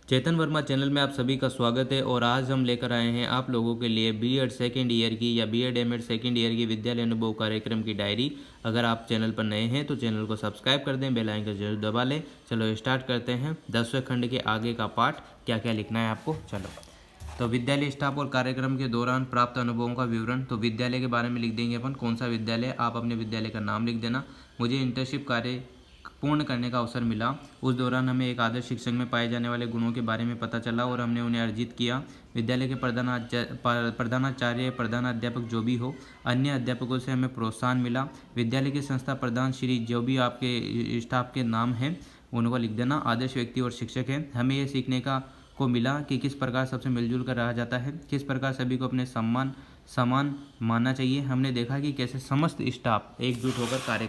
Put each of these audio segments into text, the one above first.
चेतन Verma channel में आप सभी का स्वागत है और आज हम लेकर आए हैं आप लोगों के लिए बीएड सेकेंड ईयर की या बीएड एमएड सेकेंड ईयर की विद्यालय अनुभव कार्यक्रम की डायरी। अगर आप चैनल पर नए हैं तो चैनल को सब्सक्राइब कर दें, बेल आइकन जरूर दबा लें। चलो स्टार्ट करते हैं 10वें खंड के आगे का पाठ। क्या क्या लिखना है आपको, चलो। तो विद्यालय स्टाफ और कार्यक्रम के दौरान प्राप्त अनुभवों का विवरण। तो विद्यालय के बारे में लिख देंगे अपन, कौन सा विद्यालय, आप अपने विद्यालय का नाम लिख देना। मुझे इंटर्नशिप कार्य पूर्ण करने का अवसर मिला, उस दौरान हमें एक आदर्श शिक्षक में पाए जाने वाले गुणों के बारे में पता चला और हमने उन्हें अर्जित किया। विद्यालय के प्रधानाचार्य प्रधानाध्यापक जो भी हो, अन्य अध्यापकों से हमें प्रोत्साहन मिला। विद्यालय के संस्था प्रधान श्री जो भी आपके स्टाफ के नाम हैं उनको लिख देना, आदर्श व्यक्ति और शिक्षक हैं। हमें यह सीखने को मिला कि किस प्रकार सबसे मिलजुल कर रहा जाता है, किस प्रकार सभी को अपने समान मानना चाहिए। हमने देखा कि कैसे समस्त स्टाफ एकजुट होकर कार्य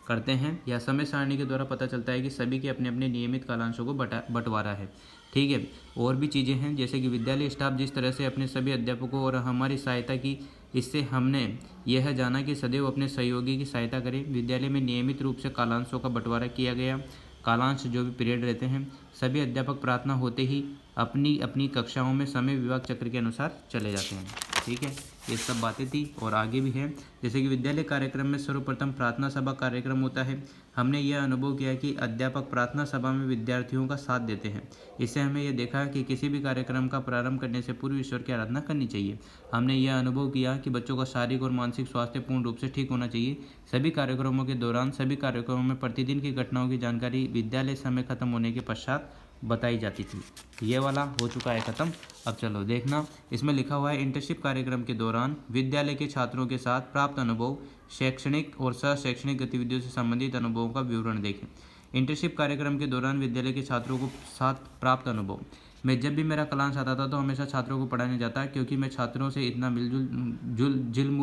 करते हैं। यह समय सारणी के द्वारा पता चलता है कि सभी के अपने अपने नियमित कालांशों को बंटवारा है। ठीक है, और भी चीज़ें हैं जैसे कि विद्यालय स्टाफ जिस तरह से अपने सभी अध्यापकों और हमारी सहायता की, इससे हमने यह जाना कि सदैव अपने सहयोगी की सहायता करें। विद्यालय में नियमित रूप से कालांशों का बंटवारा किया गया। कालांश जो भी पीरियड रहते हैं, सभी अध्यापक प्रार्थना होते ही अपनी अपनी कक्षाओं में समय विभाग चक्र के अनुसार चले जाते हैं। ठीक है, ये सब बातें थी और आगे भी है। जैसे कि विद्यालय कार्यक्रम में सर्वप्रथम प्रार्थना सभा कार्यक्रम होता है। हमने यह अनुभव किया कि अध्यापक प्रार्थना सभा में विद्यार्थियों का साथ देते हैं। इससे हमें यह देखा कि किसी भी कार्यक्रम का प्रारंभ करने से पूर्व ईश्वर की आराधना करनी चाहिए। हमने यह अनुभव किया कि बच्चों का शारीरिक और मानसिक स्वास्थ्य पूर्ण रूप से ठीक होना चाहिए। सभी कार्यक्रमों के दौरान सभी कार्यक्रमों में प्रतिदिन की घटनाओं की जानकारी विद्यालय समय खत्म होने के पश्चात बताई जाती थी। ये वाला हो चुका है ख़त्म। अब चलो देखना, इसमें लिखा हुआ है इंटर्नशिप कार्यक्रम के दौरान विद्यालय के छात्रों के साथ प्राप्त अनुभव, शैक्षणिक और सह शैक्षणिक गतिविधियों से संबंधित अनुभवों का विवरण देखें। इंटर्नशिप कार्यक्रम के दौरान विद्यालय के छात्रों को साथ प्राप्त अनुभव। मैं जब भी मेरा क्लास आता था तो हमेशा छात्रों को पढ़ाने जाता, क्योंकि मैं छात्रों से इतना मिलजुल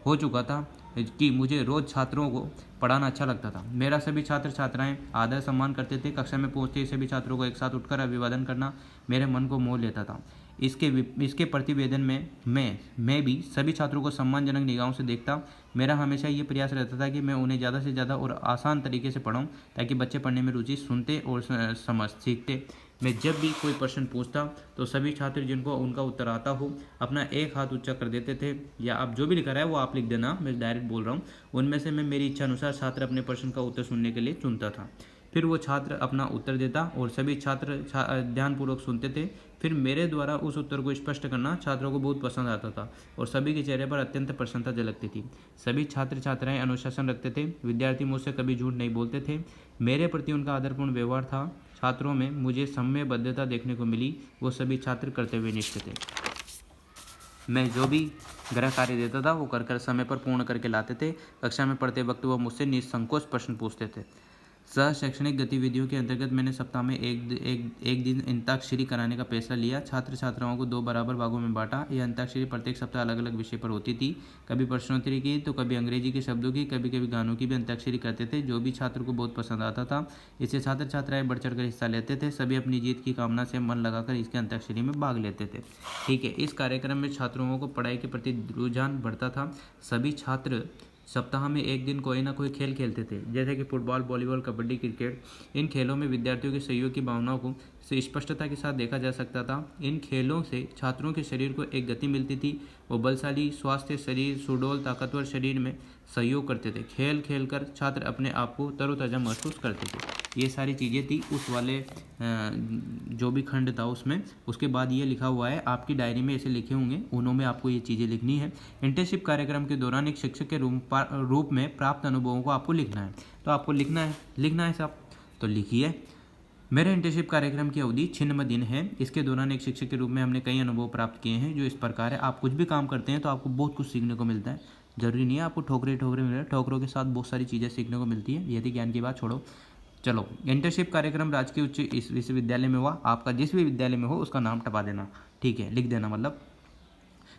हो चुका था कि मुझे रोज़ छात्रों को पढ़ाना अच्छा लगता था। मेरा सभी छात्र छात्राएं आदर सम्मान करते थे। कक्षा में पहुंचते ही सभी छात्रों को एक साथ उठकर अभिवादन करना मेरे मन को मोह लेता था। इसके प्रतिवेदन में मैं भी सभी छात्रों को सम्मानजनक निगाहों से देखता। मेरा हमेशा ये प्रयास रहता था कि मैं उन्हें ज़्यादा से ज़्यादा और आसान तरीके से पढ़ाऊँ, ताकि बच्चे पढ़ने में रुचि सुनते और सीखते। मैं जब भी कोई प्रश्न पूछता तो सभी छात्र जिनको उनका उत्तर आता हो अपना एक हाथ ऊंचा कर देते थे, या आप जो भी लिखा रहा है वो आप लिख देना, मैं डायरेक्ट बोल रहा हूँ। उनमें से मैं मेरी इच्छा अनुसार छात्र अपने प्रश्न का उत्तर सुनने के लिए चुनता था। फिर वो छात्र अपना उत्तर देता और सभी छात्र ध्यानपूर्वक सुनते थे। फिर मेरे द्वारा उस उत्तर को स्पष्ट करना छात्रों को बहुत पसंद आता था और सभी के चेहरे पर अत्यंत प्रसन्नता झलकती थी। सभी छात्र छात्राएं अनुशासन रखते थे। विद्यार्थी मुझसे कभी झूठ नहीं बोलते थे। मेरे प्रति उनका आदरपूर्ण व्यवहार था। छात्रों में मुझे समयबद्धता देखने को मिली। वो सभी छात्र कर्तव्यनिष्ठ थे। मैं जो भी गृह कार्य देता था वो कर समय पर पूर्ण करके लाते थे। कक्षा में पढ़ते वक्त वो मुझसे निसंकोच प्रश्न पूछते थे। सह शैक्षणिक गतिविधियों के अंतर्गत मैंने सप्ताह में एक दिन अंताक्षरी कराने का फैसला लिया। छात्र छात्राओं को 2 बराबर भागों में बांटा। यह अंताक्षरी प्रत्येक सप्ताह अलग अलग विषय पर होती थी। कभी प्रश्नोत्तरी की तो कभी अंग्रेजी के शब्दों की, कभी कभी गानों की भी अंताक्षरी करते थे, जो भी छात्र को बहुत पसंद आता था। इससे छात्र छात्राएं बढ़ चढ़ कर हिस्सा लेते थे। सभी अपनी जीत की कामना से मन लगाकर इसके अंताक्षरी में भाग लेते थे। ठीक है, इस कार्यक्रम में छात्रों को पढ़ाई के प्रति रुझान बढ़ता था। सभी छात्र सप्ताह में एक दिन कोई ना कोई खेल खेलते थे, जैसे कि फुटबॉल, वॉलीबॉल, कबड्डी, क्रिकेट। इन खेलों में विद्यार्थियों के सहयोग की भावनाओं को स्पष्टता के साथ देखा जा सकता था। इन खेलों से छात्रों के शरीर को एक गति मिलती थी। वो बलशाली, स्वास्थ्य शरीर, सुडौल, ताकतवर शरीर में सहयोग करते थे। खेल खेल कर छात्र अपने आप को तरोताज़ा महसूस करते थे। ये सारी चीज़ें थी उस वाले जो भी खंड था उसमें। उसके बाद ये लिखा हुआ है, आपकी डायरी में ऐसे लिखे होंगे, उनमें आपको ये चीज़ें लिखनी है। इंटर्नशिप कार्यक्रम के दौरान एक शिक्षक के रूप में प्राप्त अनुभवों को आपको लिखना है। तो आपको लिखना है साहब, तो लिखिए। मेरे इंटर्नशिप कार्यक्रम की अवधि 96 दिन है। इसके दौरान एक शिक्षक के रूप में हमने कई अनुभव प्राप्त किए हैं, जो इस प्रकार है। आप कुछ भी काम करते हैं तो आपको बहुत कुछ सीखने को मिलता है। जरूरी नहीं है आपको ठोकरे मिले, ठोकरों के साथ बहुत सारी चीज़ें सीखने को मिलती है। यदि ज्ञान की बात छोड़ो। चलो, इंटर्नशिप कार्यक्रम राजकीय उच्च विश्वविद्यालय में हुआ। आपका जिस भी विद्यालय में हो उसका नाम टपा देना, ठीक है, लिख देना। मतलब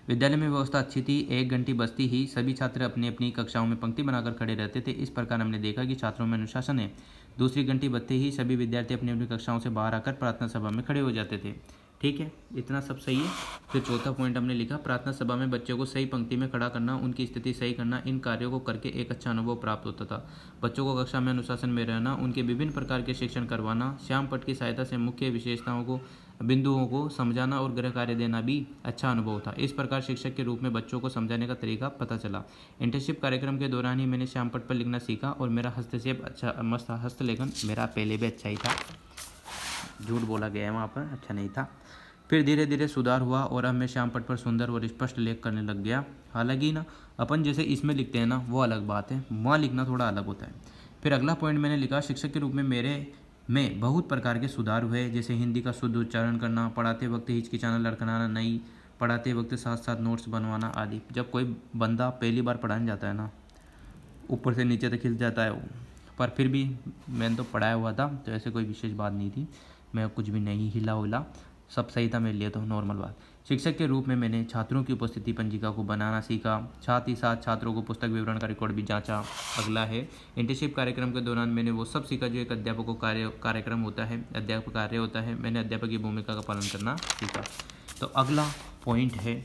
विद्यालय में व्यवस्था अच्छी थी। 1 घंटी बजती ही सभी छात्र अपनी अपनी कक्षाओं में पंक्ति बनाकर खड़े रहते थे। इस प्रकार हमने देखा कि छात्रों में अनुशासन है। दूसरी घंटी बजते ही सभी विद्यार्थी अपनी अपनी कक्षाओं से बाहर आकर प्रार्थना सभा में खड़े हो जाते थे। ठीक है, इतना सब सही है। फिर चौथा पॉइंट हमने लिखा, प्रार्थना सभा में बच्चों को सही पंक्ति में खड़ा करना, उनकी स्थिति सही करना, इन कार्यों को करके एक अच्छा अनुभव प्राप्त होता था। बच्चों को कक्षा में अनुशासन में रहना, उनके विभिन्न प्रकार के शिक्षण करवाना, श्याम पट की सहायता से मुख्य विशेषताओं को बिंदुओं को समझाना और गृह कार्य देना भी अच्छा अनुभव था। इस प्रकार शिक्षक के रूप में बच्चों को समझाने का तरीका पता चला। इंटर्नशिप कार्यक्रम के दौरान ही मैंने श्याम पट पर लिखना सीखा और मेरा हस्तक्षेप अच्छा मस्त हस्तलेखन मेरा पहले भी अच्छा ही था, झूठ बोला गया है वहाँ पर, अच्छा नहीं था। फिर धीरे धीरे सुधार हुआ और अब मैं श्याम पट पर सुंदर और स्पष्ट लेख करने लग गया। हालांकि ना अपन जैसे इसमें लिखते हैं ना वो अलग बात है, वहाँ लिखना थोड़ा अलग होता है। फिर अगला पॉइंट मैंने लिखा, शिक्षक के रूप में मेरे में बहुत प्रकार के सुधार हुए, जैसे हिंदी का शुद्ध उच्चारण करना, पढ़ाते वक्त हिचकिचाना लड़खड़ाना नहीं, पढ़ाते वक्त साथ साथ नोट्स बनवाना आदि। जब कोई बंदा पहली बार पढ़ाने जाता है ना, ऊपर से नीचे तक खिल जाता है वो, पर फिर भी मैंने तो पढ़ाया हुआ था तो ऐसे कोई विशेष बात नहीं थी, मैं कुछ भी नहीं हिला उला, सब सही था मेरे लिए, तो नॉर्मल बात। शिक्षक के रूप में मैंने छात्रों की उपस्थिति पंजिका को बनाना सीखा, साथ ही साथ छात्रों को पुस्तक विवरण का रिकॉर्ड भी जांचा। अगला है, इंटर्नशिप कार्यक्रम के दौरान मैंने वो सब सीखा जो एक अध्यापक को कार्यक्रम होता है, अध्यापक कार्य होता है। मैंने अध्यापक की भूमिका का पालन करना सीखा। तो अगला पॉइंट है,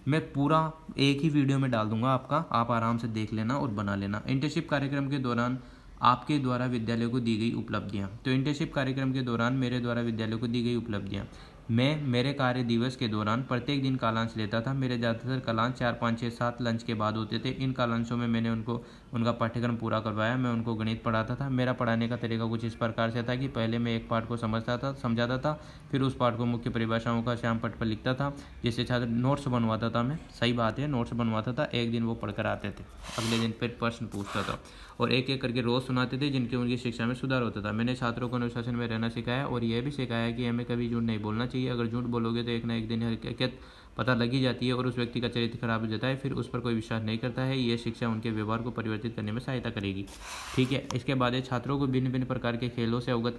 मैं पूरा एक ही वीडियो में डाल दूंगा आपका, आप आराम से देख लेना और बना लेना। इंटर्नशिप कार्यक्रम के दौरान आपके द्वारा विद्यालय को दी गई उपलब्धियाँ। तो इंटर्नशिप कार्यक्रम के दौरान मेरे द्वारा विद्यालय को दी गई उपलब्धियाँ, मैं मेरे कार्य दिवस के दौरान प्रत्येक दिन कालांश लेता था। मेरे ज़्यादातर कालांश 4, 5, 6, 7 लंच के बाद होते थे। इन कालांशों में मैंने उनका पाठ्यक्रम पूरा करवाया। मैं उनको गणित पढ़ाता था। मेरा पढ़ाने का तरीका कुछ इस प्रकार से था कि पहले मैं एक पाठ को समझाता था, फिर उस पाठ को मुख्य परिभाषाओं का श्याम पट पर लिखता था, जिससे छात्र नोट्स बनवाता था। मैं सही बात है, नोट्स बनवाता था। एक दिन वो पढ़कर आते थे, अगले दिन फिर प्रश्न पूछता था और एक एक करके रोज़ सुनाते थे, जिनके उनकी शिक्षा में सुधार होता था। मैंने छात्रों को अनुशासन में रहना सिखाया और यह भी सिखाया कि हमें कभी झूठ नहीं बोलना चाहिए। अगर झूठ बोलोगे तो एक ना एक दिन हकीकत पता लगी जाती है और उस व्यक्ति का चरित्र खराब हो जाता है, फिर उस पर कोई विश्वास नहीं करता है। यह शिक्षा उनके व्यवहार को परिवर्तित करने में सहायता करेगी। ठीक है, इसके बाद छात्रों को भिन्न भिन्न प्रकार के खेलों से अवगत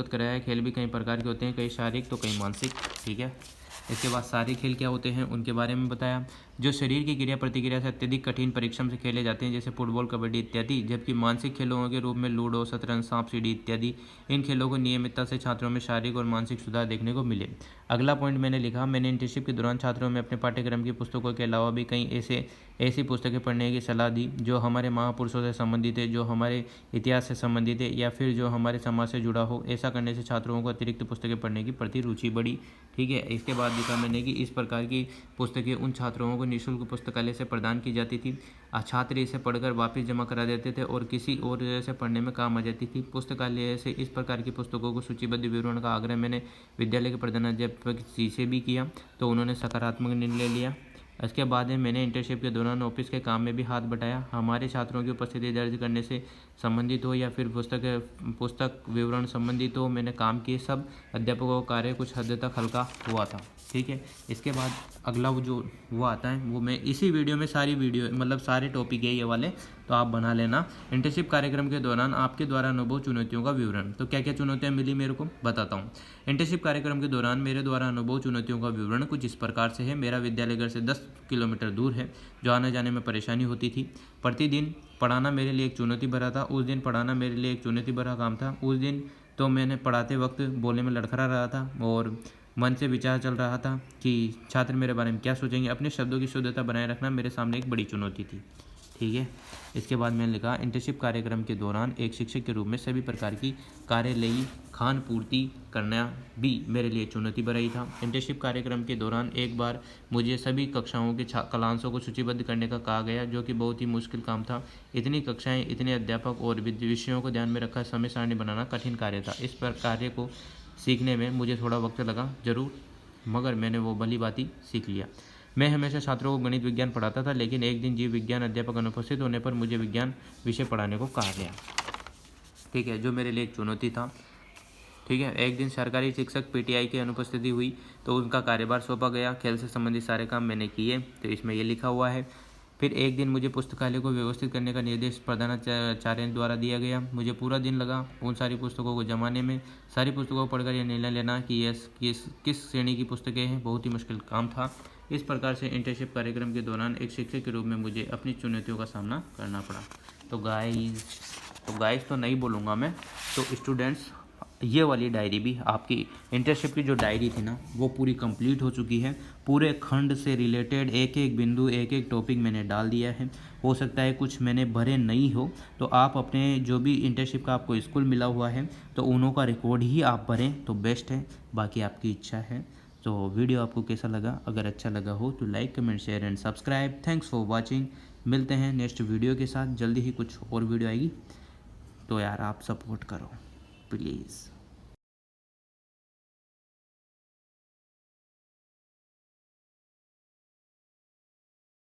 कराया। खेल भी कई प्रकार के होते हैं, कई शारीरिक तो कई मानसिक। ठीक है, इसके बाद सारे खेल क्या होते हैं उनके बारे में बताया, जो शरीर की क्रिया प्रतिक्रिया से अत्यधिक कठिन परिश्रम से खेले जाते हैं, जैसे फुटबॉल, कबड्डी इत्यादि। जबकि मानसिक खेलों के रूप में लूडो, शतरंज, सांप सीढ़ी इत्यादि। इन खेलों को नियमितता से छात्रों में शारीरिक और मानसिक सुधार देखने को मिले। अगला पॉइंट मैंने लिखा, मैंने इंटर्नशिप के दौरान छात्रों में अपने पाठ्यक्रम की पुस्तकों के अलावा भी कई ऐसी पुस्तकें पढ़ने की सलाह दी जो हमारे महापुरुषों से संबंधित है, जो हमारे इतिहास से संबंधित है, या फिर जो हमारे समाज से जुड़ा हो। ऐसा करने से छात्रों को अतिरिक्त पुस्तकें पढ़ने की प्रति रुचि बढ़ी। ठीक है, इसके बाद लिखा मैंने कि इस प्रकार की पुस्तकें उन छात्रों को निःशुल्क पुस्तकालय से प्रदान की जाती थी। छात्र इसे पढ़कर वापस जमा करा देते थे और किसी और जगह से पढ़ने में काम आ जाती थी। पुस्तकालय से इस प्रकार की पुस्तकों को सूचीबद्ध विवरण का आग्रह मैंने विद्यालय के प्रधानाध्यापक जी से भी किया, तो उन्होंने सकारात्मक निर्णय लिया। इसके बाद में मैंने इंटर्नशिप के दौरान ऑफिस के काम में भी हाथ बटाया। हमारे छात्रों की उपस्थिति दर्ज करने से संबंधित हो या फिर पुस्तक विवरण संबंधित हो, मैंने काम किए। सब अध्यापकों का कार्य कुछ हद तक हल्का हुआ था। ठीक है, इसके बाद अगला वो आता है, वो मैं इसी वीडियो में सारे टॉपिक है ये वाले, तो आप बना लेना। इंटर्नशिप कार्यक्रम के दौरान आपके द्वारा अनुभव चुनौतियों का विवरण। तो क्या क्या चुनौतियाँ मिली मेरे को बताता हूँ। इंटर्नशिप कार्यक्रम के दौरान मेरे द्वारा अनुभव चुनौतियों का विवरण कुछ इस प्रकार से है। मेरा विद्यालय घर से 10 किलोमीटर दूर है, जो आने जाने में परेशानी होती थी। प्रतिदिन पढ़ाना मेरे लिए एक चुनौती भरा था। उस दिन पढ़ाना मेरे लिए एक चुनौती भरा काम था। उस दिन तो मैंने पढ़ाते वक्त बोलने में लड़खड़ा रहा था और मन से विचार चल रहा था कि छात्र मेरे बारे में क्या सोचेंगे। अपने शब्दों की शुद्धता बनाए रखना मेरे सामने एक बड़ी चुनौती थी। ठीक है, इसके बाद मैंने लिखा, इंटर्नशिप कार्यक्रम के दौरान एक शिक्षक के रूप में सभी प्रकार की कार्यालयी खान पूर्ति करना भी मेरे लिए चुनौती भरा ही था। इंटर्नशिप कार्यक्रम के दौरान एक बार मुझे सभी कक्षाओं के कालांशों को सूचीबद्ध करने का कहा गया, जो कि बहुत ही मुश्किल काम था। इतनी कक्षाएं, इतने अध्यापक और विषयों को ध्यान में रखा समय सारणी बनाना कठिन कार्य था। इस पर कार्य को सीखने में मुझे थोड़ा वक्त लगा जरूर, मगर मैंने वो भली बात सीख लिया। मैं हमेशा छात्रों को गणित विज्ञान पढ़ाता था, लेकिन एक दिन जीव विज्ञान अध्यापक अनुपस्थित होने पर मुझे विज्ञान विषय पढ़ाने को कहा गया। ठीक है, जो मेरे लिए एक चुनौती था। ठीक है, एक दिन सरकारी शिक्षक पीटीआई की अनुपस्थिति हुई तो उनका कार्यभार सौंपा गया। खेल से संबंधित सारे काम मैंने किए, तो इसमें ये लिखा हुआ है। फिर एक दिन मुझे पुस्तकालय को व्यवस्थित करने का निर्देश प्रधानाचार्य द्वारा दिया गया। मुझे पूरा दिन लगा उन सारी पुस्तकों को जमाने में। सारी पुस्तकों को पढ़कर यह निर्णय लेना कि ये किस श्रेणी की पुस्तकें हैं, बहुत ही मुश्किल काम था। इस प्रकार से इंटर्नशिप कार्यक्रम के दौरान एक शिक्षक के रूप में मुझे अपनी चुनौतियों का सामना करना पड़ा। तो गाइस तो नहीं बोलूँगा मैं, तो स्टूडेंट्स ये वाली डायरी भी आपकी इंटर्नशिप की जो डायरी थी ना वो पूरी कंप्लीट हो चुकी है। पूरे खंड से रिलेटेड एक एक बिंदु एक एक टॉपिक मैंने डाल दिया है। हो सकता है कुछ मैंने भरे नहीं हो, तो आप अपने जो भी इंटर्नशिप का आपको स्कूल मिला हुआ है तो उन्हों का रिकॉर्ड ही आप भरें तो बेस्ट है, बाकी आपकी इच्छा है। तो वीडियो आपको कैसा लगा? अगर अच्छा लगा हो तो like comment share and subscribe. Thanks for watching. मिलते हैं नेक्स्ट वीडियो के साथ, जल्दी ही कुछ और वीडियो आएगी। तो यार आप सपोर्ट करो प्लीज़।